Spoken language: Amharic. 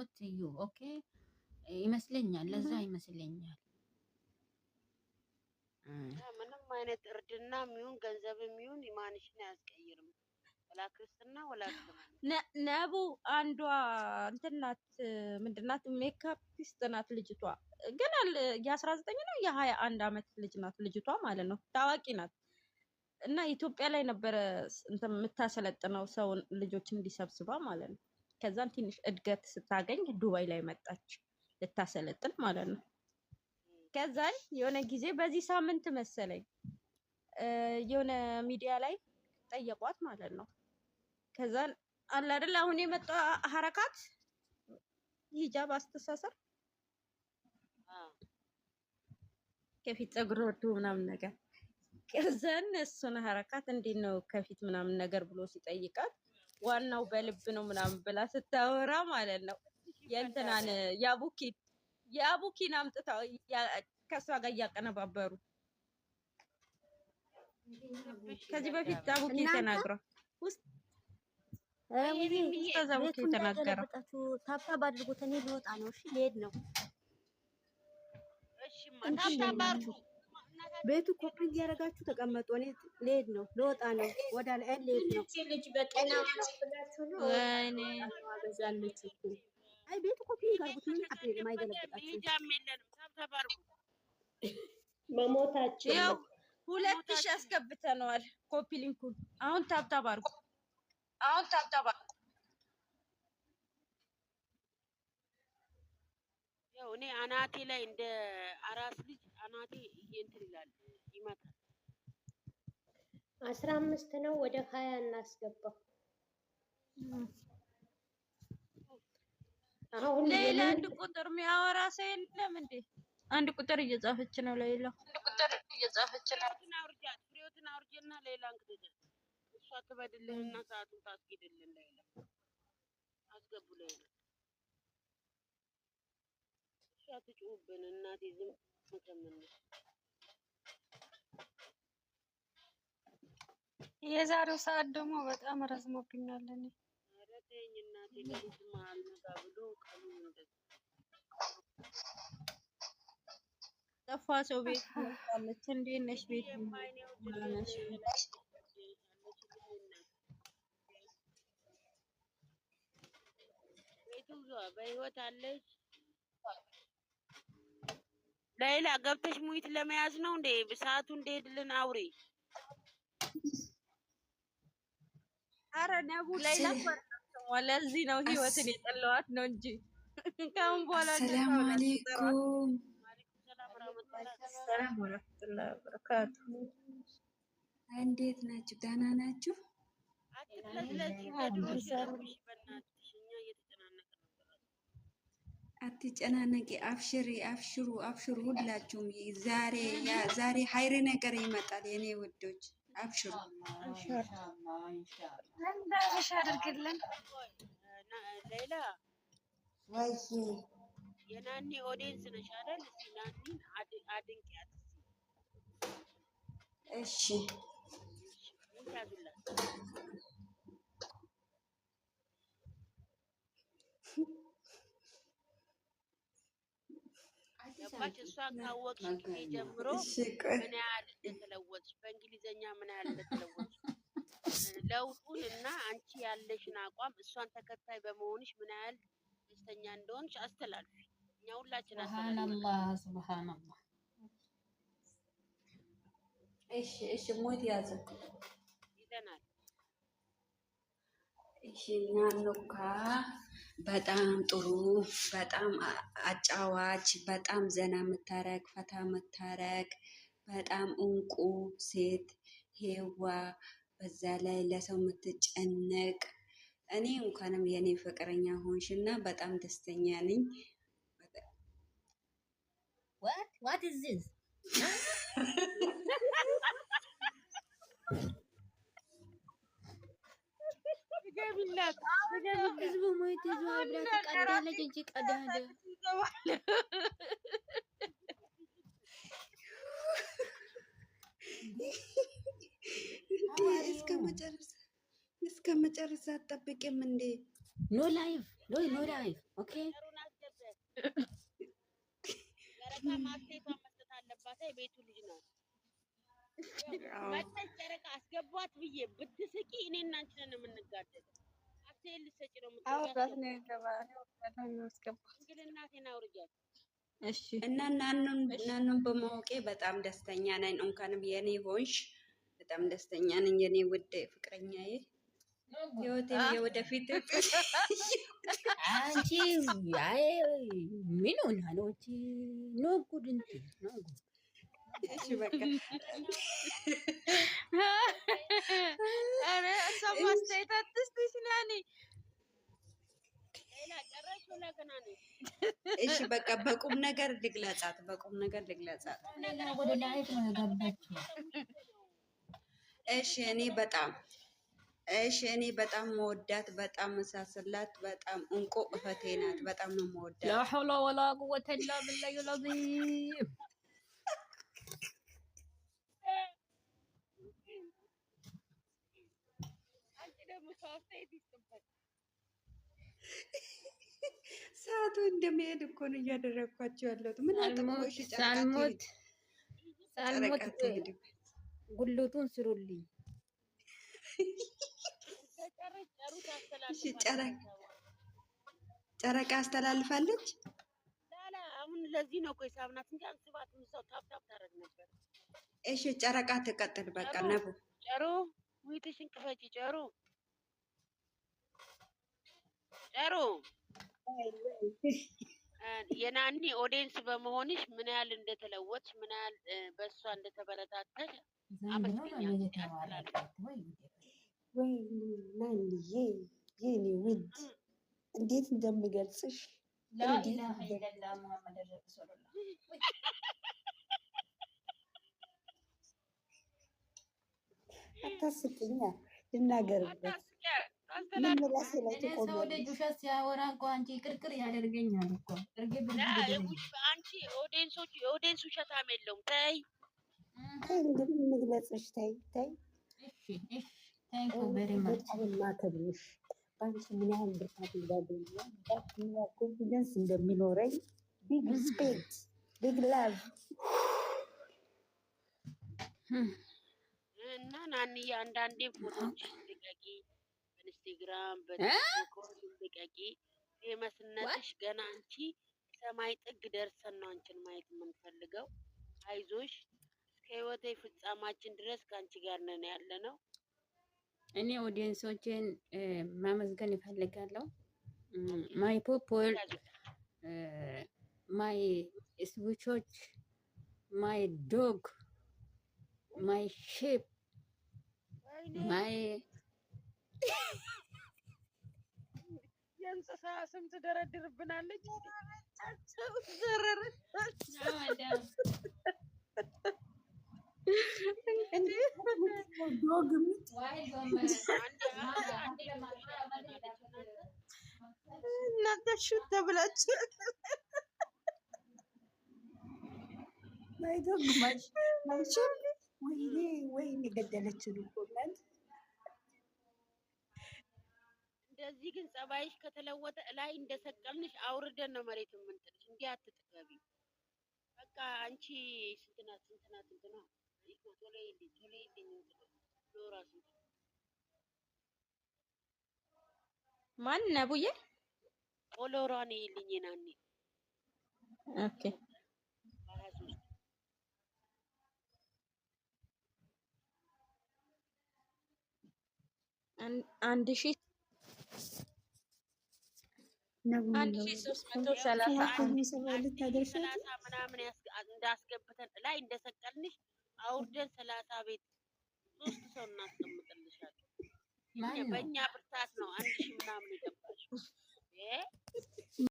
ኖት ዩ ኦኬ ይመስለኛል። ለዛ ይመስለኛል ምንም አይነት እርድና የሚሆን ገንዘብ የሚሆን ኢማንሽን አያስቀይርም። ወላ ክርስትና ወላ እስልምና። ነቡ አንዷ እንትን ናት፣ ምንድን ናት? ሜካፒስት ናት ልጅቷ። ግን የ19 ነው የ21 አመት ልጅ ናት ልጅቷ ማለት ነው። ታዋቂ ናት። እና ኢትዮጵያ ላይ ነበረ እንትን የምታሰለጥነው ሰውን ልጆች እንዲሰብስባ ማለት ነው። ከዛን ትንሽ እድገት ስታገኝ ዱባይ ላይ መጣች ልታሰለጥን ማለት ነው። ከዛን የሆነ ጊዜ በዚህ ሳምንት መሰለኝ የሆነ ሚዲያ ላይ ጠየቋት ማለት ነው። ከዛን አለ አይደል አሁን የመጣ ሐረካት ሂጃብ አስተሳሰር ከፊት ፀጉር ወጥቶ ምናምን ነገር ከዛን እሱን ሐረካት እንዴት ነው ከፊት ምናምን ነገር ብሎ ሲጠይቃት ዋናው በልብ ነው ምናምን ብላ ስታወራ ማለት ነው። የእንትናን የአቡኪን አምጥታው ከሷ ጋር እያቀነባበሩ ከዚህ በፊት አቡኪ ተናግሯል። አቡኪ ተናገረ። ታብታብ አድርጉት። እኔ ልወጣ ነው። እሺ ልሄድ ነው። እሺ ታብታብ ቤቱ ኮፒ እያደረጋችሁ ተቀመጡ። እኔ ልሄድ ነው። ልወጣ ነው። ወደ ላይ ልሄድ ነው። ልጅ በጤና ማስብላችሁ ነው። ወይኔ በዛለች እኮ አይ ቤቱ ኮፒ ያደርጉት ምን አጥሪ ማይገለብጣችሁ ሂጃብ የለንም። ታብታብ አድርጉ። መሞታችን ያው 2000 አስገብተነዋል ኮፒ ሊንኩን። አሁን ታብታብ አድርጉ። ያው እኔ አናቴ ላይ እንደ አራስ ልጅ አናቴ እንትን ይላል ይመታል። 15 ነው። ወደ 20 እናስገባው። አሁን ሌላ አንድ ቁጥር የሚያወራ ሰው የለም እንዴ? አንድ ቁጥር እየጻፈች ነው ሌላ። ፍሬዎትን አውርጄና ሌላ እንግዲህ እሷ ትበድልህና ሰዓቱን ታስጌድልን ሌላ አስገቡ ሌላ እሷ ትጩህብን እናቴ ዝም ምከምን የዛሬው ሰዓት ደግሞ በጣም ረዝሞብኛል። እኔ ኧረ ተይኝ እናቴ ለሊት መሀል ነጋ ብሎ ቀኑ እንደዚህ ጠፋ ሰው ቤት መጣለች። እንዴት ነሽ ቤት ነሽ? ቤቱ በህይወት አለች። ሌላ ገብተሽ ሙይት ለመያዝ ነው እንዴ? ሰዓቱ እንደሄድልን አውሪ። አረ ነቡ ሌላ ለዚህ ነው ህይወትን የጠለዋት ነው እንጂ ካሁን በኋላ ሰላም አለይኩም ሰላም ወራህመቱላሂ ወበረካቱ። እንዴት ናችሁ? ደህና ናችሁ? አትጨናነቂ። አብሽሪ፣ አብሽሩ፣ አብሽሩ ሁላችሁም። ዛሬ ሀይር ነገር ይመጣል የኔ ውዶች። አብሽሩ። እንዳሽ አድርግልን። ሌላ ወይ የናኒ ኦዲየንስ ነሽ አይደል? እስኪ ናኒን አድንቂያት። እሺ እንታዝላት ገባች። እሷን ካወቅሽ ጊዜ ጀምሮ ምን ያህል እንደተለወጥሽ በእንግሊዘኛ ምን ያህል እንደተለወጥሽ ለውጡን እና አንቺ ያለሽን አቋም እሷን ተከታይ በመሆንሽ ምን ያህል ደስተኛ እንደሆንሽ አስተላልፊ። እኛ ሁላችን ሱብሃንአላህ። እሺ ሞት ያዘ ይዘናል። እሺ ናኑካ በጣም ጥሩ፣ በጣም አጫዋች፣ በጣም ዘና የምታረግ ፈታ የምታረግ በጣም እንቁ ሴት ሄዋ፣ በዛ ላይ ለሰው የምትጨነቅ። እኔ እንኳንም የኔ ፍቅረኛ ሆንሽና በጣም ደስተኛ ነኝ። What is this? ገቢላት ህዝቡ ሞይት ይዞ አብራ ተቀዳለች እንጂ ቀዳለ እስከ መጨረሻ አትጠብቂም እንዴ? No life. ኖ ላይፍ ኦኬ። ጨሩን አስገባህ ጨረቃ ማስቴቷን መስጠት አለባት። የቤቱ ልጅ ናት። መጥተሽ ጨረቃ አስገቧት ብዬ ብትስቂ እኔ እና አንቺ ነን የምንጋደለው። አስቴር ልትሰጪ ነው አውራት ነው የምትወጪው። የተባለ ነው ያስገባው። እንግልናቴን አውርጃት። እሺ እና ናኑን በማወቄ በጣም ደስተኛ ነኝ። እንኳንም የኔ ሆንሽ በጣም ደስተኛ ነኝ የኔ ውድ ፍቅረኛዬ። ህይወቴም የወደፊት አንቺ አይ ምን ሆና ነው እንጂ ኖ ጉድ እንጂ ኖ ጉድ። እሺ በቃ ኧረ እሷ ማስተያየት አትስጥሽ ናኒ። ሌላ ጨረሽ ወላ ገና ነሽ? እሺ በቃ በቁም ነገር ልግለጻት፣ በቁም ነገር ልግለጻት። ነገር ወደ ላይፍ ነው የገባችው። እሺ እኔ በጣም መወዳት፣ በጣም መሳሰላት፣ በጣም እንቁ እህቴ ናት። በጣም ነው መወዳት። ላ ሐውለ ወላ ቁወተ ኢላ ቢላሂ አልዓዚም። አንቺ ደግሞ ሰው አስተያየት ይስጥበት። ሰዓቱ እንደሚሄድ እኮ ነው እያደረግኳቸው ያለሁት። ምን አጠቆሽ? ሳልሞት ጨረቃት ጉልቱን ስሩልኝ። ከጨረሽ ጨሩ እሺ ታስተላልፋለች። ጨረቃ አስተላልፋለች። ላላ አሁን ለዚህ ነው እኮ የሳብናት እንጂ አንስባት ሰው ታብታብ ታደርግ ነበር። እሺ ጨረቃ ትቀጥል። በቃ ነቡ ጨሩ ውይትሽን ክፈጪ። ጨሩ የናኒ ኦዲየንስ በመሆንሽ ምን ያህል እንደተለወጥሽ ምን ያህል በእሷ እንደተበረታተሽ አመስግኛ አስተላልፍ። ወይ ናንዬ የኔ ውድ እንዴት እንደምገልጽሽ ላኢላሀ ኢለላህ ሙሐመድ ረሱሉላህ። አታስቅኛ ልናገርበት ምን ምላስ ላይ እኔ ሰው ልጅ ውሸት ሲያወራ እኮ አንቺ ቅርቅር ያደርገኛል እኮ እርግብ አንቺ የኦዲየንስ ውሸታም የለውም። ተይ እንግዲህ እንግለጽሽ። ተይ እሺ ታንክ ዩ ቬሪ ማች። በጣም ማከብርሽ በአንቺ ምን ያህል ብርታት እንዳገኘ ምን ያህል ኮንፊደንስ እንደሚኖረኝ ቢግ ሪስፔክት ቢግ ላቭ እና ናንዬ አንዳንዴ ፎቶዎችሽን ልቀቂ፣ በኢንስታግራም በቲክቶክ ልቀቂ። ፌመስነትሽ ገና አንቺ ሰማይ ጥግ ደርሰን ነው አንቺን ማየት የምንፈልገው። አይዞሽ እስከ ህይወቴ ፍጻማችን ድረስ ከአንቺ ጋር ነን ያለ ነው። እኔ ኦዲየንሶችን ማመስገን ይፈልጋለሁ። ማይ ፖፖል ማይ ስዊቾች ማይ ዶግ ማይ ሺፕ ማይ የእንስሳ ስም ትደረድርብናለች። እናንተ ሹት ተብላችሁ ማይዶግ ወይኔ ገደለችን እኮ እናንተ። እንደዚህ ግን ጸባይሽ ከተለወጠ ላይ እንደሰቀልንሽ አውርደን ነው መሬት የምንጥልሽ። እንዲህ አትጥገቢ። በቃ አንቺ ስንትናት ማን ነቡዬ? ኦሎራን ይልኝ ናኒ ኦኬ 23 አንድ ሺህ 1330 ምናምን እንዳስገብተን ላይ እንደሰቀልንሽ አውርደን 30 ቤት 3 ሰው እናስቀምጥልሻለን። በእኛ ብርታት ነው 1000 ምናምን የገባሽው።